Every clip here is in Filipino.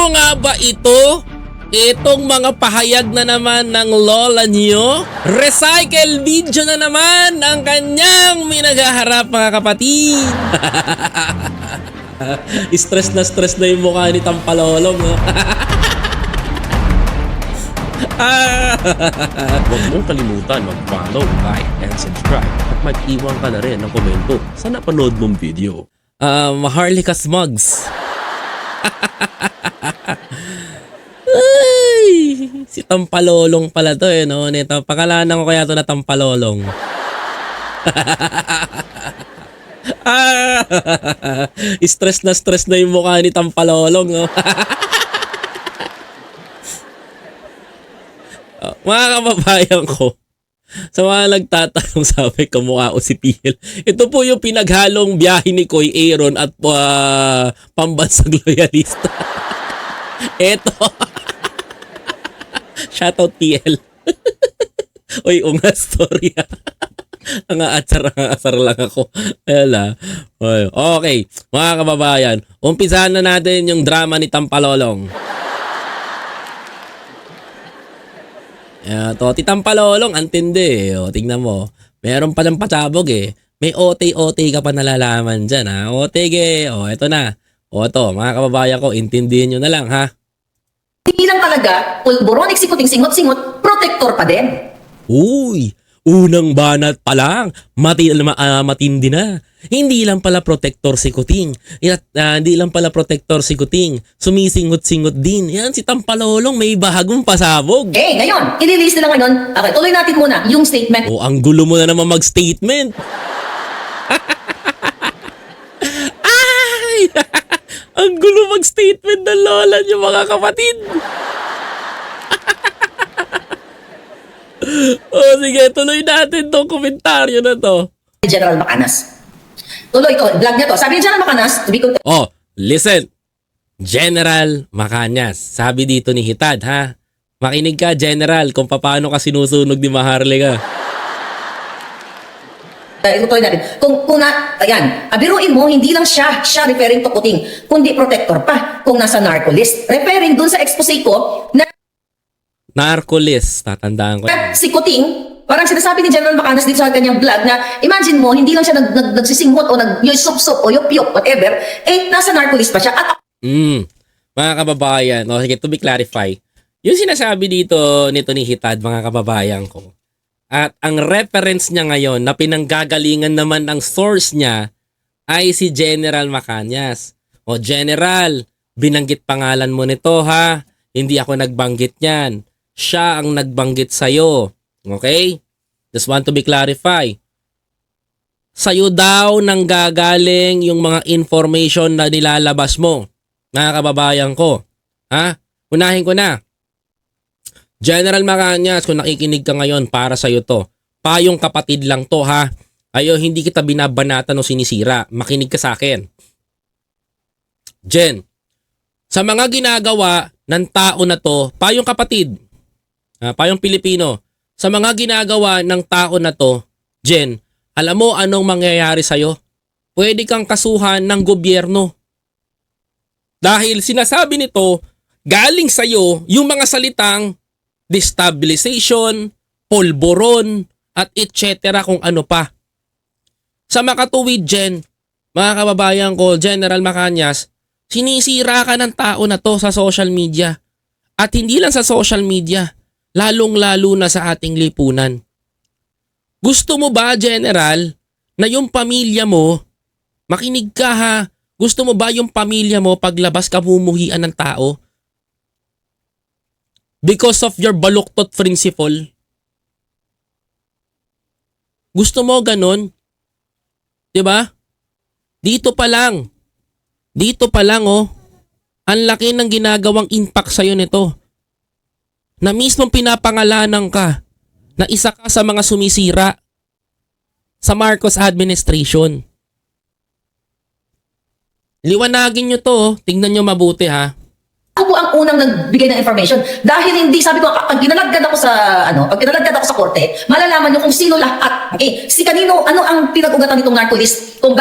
Bago nga ba ito? Itong mga pahayag na naman ng lola niyo, recycle video na naman ang kanyang minagaharap mga kapatid. Stress na yung mukha ni Tampalolong. No? Huwag mong kalimutan mag-follow, like, and subscribe at mag-iwan ka na rin ng komento sa napanood mong video. Maharlika Smugs. Ay, si Tampalolong pala to eh, no? Nito, pakalanan ko kaya to na Tampalolong. Stress na yung mukha ni Tampalolong, no? Mga kababayan ko, sa mga nagtatanong sabi ko mukha o si PL, ito po yung pinaghalong biyahe ni Koy Aaron at pambansang loyalista. Eto. Shoutout PL. Uy, unga story. Ang asar lang ako. Wala. Okay, mga kababayan, umpisahan na natin yung drama ni Tampalolong. To, ti Tampalolong, antindi eh. O, tingnan mo. Meron pa ng patsabog eh. May OT ka pa nalalaman dyan ha. OT o, eto na. O, ito, mga kababayan ko, intindihin nyo na lang ha. Hindi lang talaga, pulburon, eksikuting singot-singot, protector pa din. Uy, unang banat pa lang, matindi na. Hindi lang pala protector si Kuting. Hindi lang pala protector si Kuting. Sumisingot-singot din. Yan, si Tampalolong may bagong pasabog. Ngayon, i-release nila ngayon. Okay, tuloy natin muna yung statement. O, ang gulo mo na naman mag-statement. Ay! Ang gulo mag-statement ng lola niyo mga kapatid. O, sige, tuloy natin tong komentaryo na to. General Macanas. Tuloy to, vlog niya to. Sabi ni General Macanas, to be continued. Oh, listen. General Macanas. Sabi dito ni Hitad, ha? Makinig ka, General, kung paano ka sinusunog ni Maharlika. Tuloy natin. Ayan, biruin mo, hindi lang siya referring to Kuting, kundi protector pa kung nasa narco list. Referring dun sa expose ko na Narco list, tatandaan ko. si Kuting, parang sinasabi ni General Macanas dito sa kanyang vlog na imagine mo, hindi lang siya nagsisinghot o nag-yusup-sup o yup-yup, whatever, nasa narco list pa siya. At Mga kababayan, sige, to be clarify, yung sinasabi dito nito ni Hitad, mga kababayan ko, at ang reference niya ngayon na pinanggagalingan naman ang source niya ay si General Macanas. O General, binanggit pangalan mo nito ha, hindi ako nagbanggit niyan. Siya ang nagbanggit sa'yo. Okay? Just want to be clarify. Sa'yo daw nang gagaling yung mga information na nilalabas mo. Mga kababayan ko. Ha? Unahin ko na. General Macanas, kung nakikinig ka ngayon, para sa'yo to. Payong kapatid lang to ha. Ayo, hindi kita binabanatan o sinisira. Makinig ka sa akin. Jen, sa mga ginagawa ng tao na to, payong kapatid, payong Pilipino, sa mga ginagawa ng tao na to, Jen, alam mo anong mangyayari sa'yo? Pwede kang kasuhan ng gobyerno. Dahil sinasabi nito, galing sa'yo yung mga salitang destabilization, polboron, at etc. kung ano pa. Sa makatuwid, Jen, mga kababayan ko, General Macanas, sinisira ka ng tao na to sa social media. At hindi lang sa social media, lalong-lalo na sa ating lipunan. Gusto mo ba, General, na yung pamilya mo, makinig ka ha, gusto mo ba yung pamilya mo paglabas ka bumuhian ng tao? Because of your baluktot principle? Gusto mo ganon? 'Di ba? Dito pa lang oh, ang laki ng ginagawang impact sa'yo nito. Na mismong pinapangalanan ka na isa ka sa mga sumisira sa Marcos administration. Liwanagin nyo to, tingnan nyo mabuti ha. ako po ang unang nagbigay ng information. Dahil hindi, sabi ko, pag ginalagad ako sa korte, malalaman nyo kung sino lahat. Okay? Si kanino, ano ang pinag-ugatan nitong narco list? Kung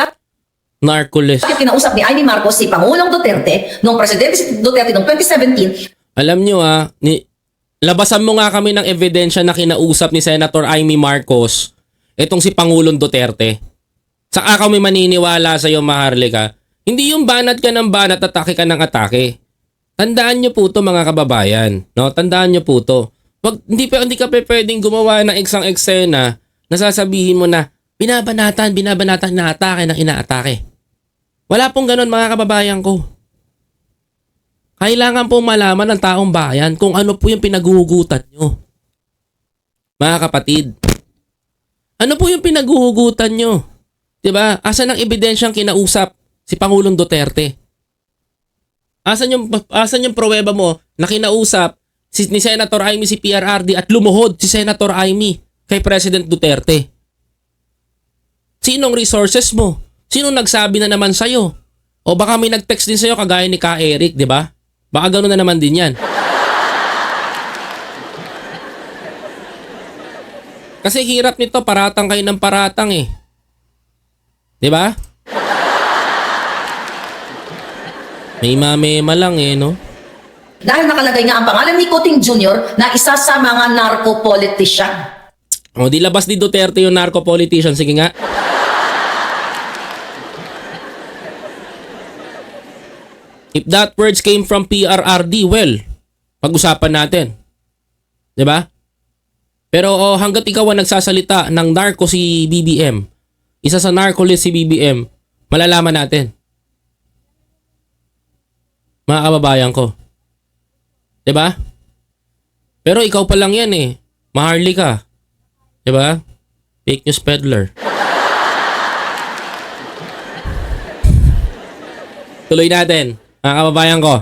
Narcoles. Bakit kinausap ni Amy Marcos si Pangulong Duterte, nung Presidente si Duterte noong 2017, Alam nyo labasan mo nga kami ng ebidensya na kinausap ni Senator Amy Marcos itong si Pangulong Duterte. Saka kami maniniwala sa iyo, Maharlika. Hindi yung banat ka ng banat, atake ka ng atake. Tandaan nyo po to, mga kababayan. No? Tandaan nyo po to. Hindi ka pwedeng gumawa ng isang eksena na sasabihin mo na binabanatan na atake ng inaatake. Wala pong ganun, mga kababayan ko. Kailangan pong malaman ng taong bayan kung ano po yung pinaguhugutan nyo. Mga kapatid. Ano po yung pinaguhugutan nyo? Diba? Asan ang ebidensyang kinausap si Pangulong Duterte? Asan yung pruweba mo na kinausap ni Senator Amy si PRRD at lumuhod si Senator Amy kay President Duterte? Sinong resources mo? Sinong nagsabi na naman sa'yo? O baka may nag-text din sa'yo kagaya ni Ka Eric, di ba? Baka gano'n na naman din yan. Kasi hirap nito, paratang kayo ng paratang eh. Di ba? May mamema lang eh, no? dahil nakalagay nga ang pangalan ni Kuting Jr. na isa sa mga narco-politician. O di labas ni Duterte yung narco-politician. Sige nga. If that words came from PRRD, well, pag-usapan natin. 'Di ba? Pero hangga't ikaw ang nagsasalita ng narco si BBM, isa sa narco list si BBM, malalaman natin. Mga kababayan ko. 'Di ba? Pero ikaw pa lang yan eh. Maharlika. 'Di ba? Fake news peddler. Tuloy natin. Mga kababayan ko.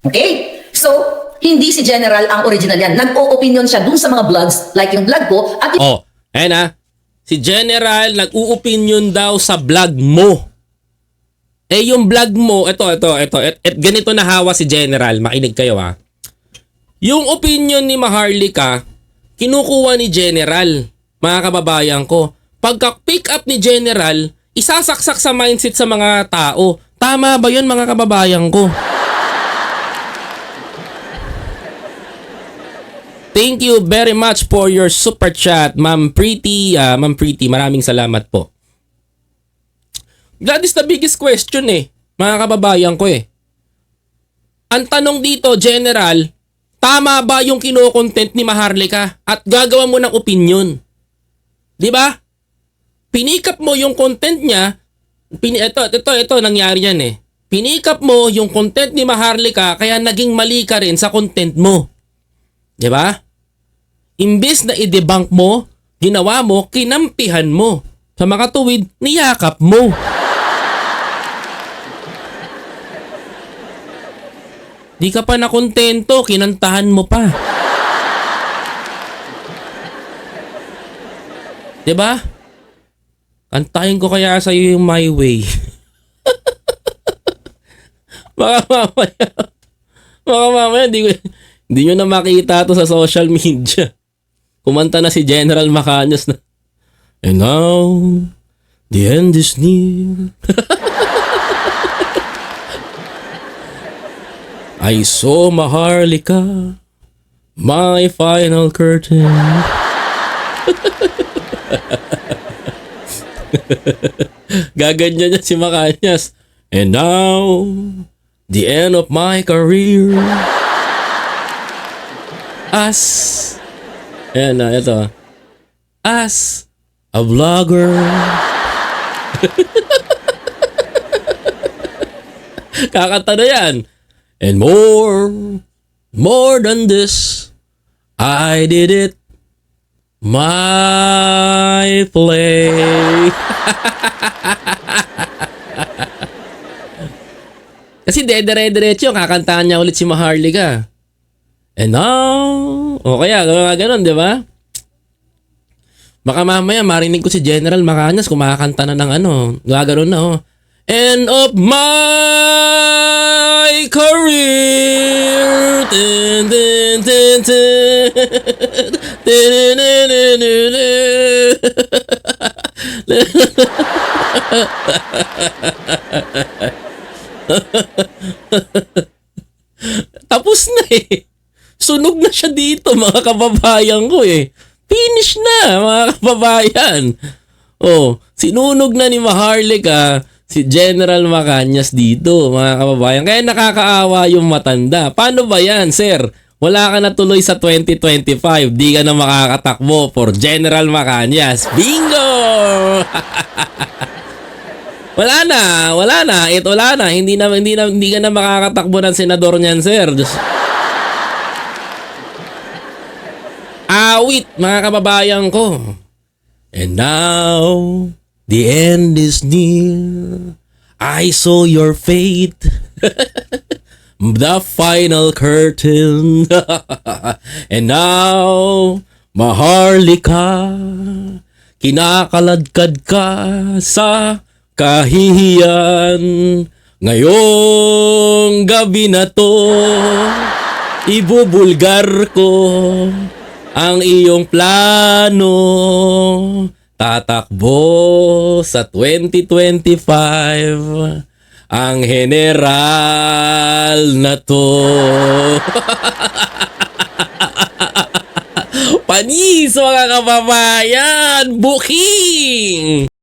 Okay? So, hindi si General ang original yan. Nag-o-opinion siya dun sa mga vlogs, like yung vlog ko, at Ayan ha. Si General nag-u-opinion daw sa vlog mo. Eh yung vlog mo, ito, ganito na hawa si General. Makinig kayo ha. Yung opinion ni Maharlika, kinukuha ni General. Mga kababayan ko. Pagka-pick up ni General, isasaksak sa mindset sa mga tao. Tama ba yun, mga kababayan ko? Thank you very much for your super chat, Ma'am Pretty. Ma'am Pretty, maraming salamat po. That is the biggest question eh, mga kababayan ko eh. Ang tanong dito, General, tama ba yung kino-content ni Maharlika at gagawa mo ng opinion? Di ba? Pinikap mo yung content niya. Ito nangyari yan eh. Pinikap mo yung content ni Maharlika kaya naging mali ka rin sa content mo. 'Di ba? Imbes na i-debunk mo, ginawa mo, kinampihan mo. Sa mga tuwid, niyakap mo. Di ka pa nakontento, kinantahan mo pa. 'Di ba? Kantahin ko kaya sa iyo yung My Way. Baka mamaya, hindi nyo na makita to sa social media. Kumanta na si General Macaños na, and now, the end is near. I saw Maharlika, my final curtain. Gaganyan niya si Macañas. And now, the end of my career as ito. As a vlogger. Kakanta na yan. And more than this, I did it my play. Kasi dire-diretso kakantahan niya ulit si Maharlika. And now, o kaya gano'n, di ba? Baka mamaya marinig ko si General Macañas kumakanta na ng gano'n na end of my career. Dun, dun, dun, dun. Dun, dun, dun, dun, dun. Tapos na eh. Sunog na siya dito, mga kababayan ko eh. Finish na, mga kababayan. Oh, sinunog na ni Maharlika si General Macañas dito, mga kababayan. Kaya nakakaawa yung matanda. Paano ba yan, sir? Wala ka na tuloy sa 2025. Di ka na makakatakbo for General Macañas. Bingo! Wala na. Wala na. Hindi ka na makakatakbo ng senador niyan, sir. Awit, mga kababayan ko. And now, the end is near. I saw your fate. The final curtain. And now, Maharlika, kinakaladkad ka sa kahihiyan. Ngayong gabi na to, ibubulgar ko ang iyong plano. Tatakbo sa 2025 ang general na to. Panis, mga kababayan! Booking!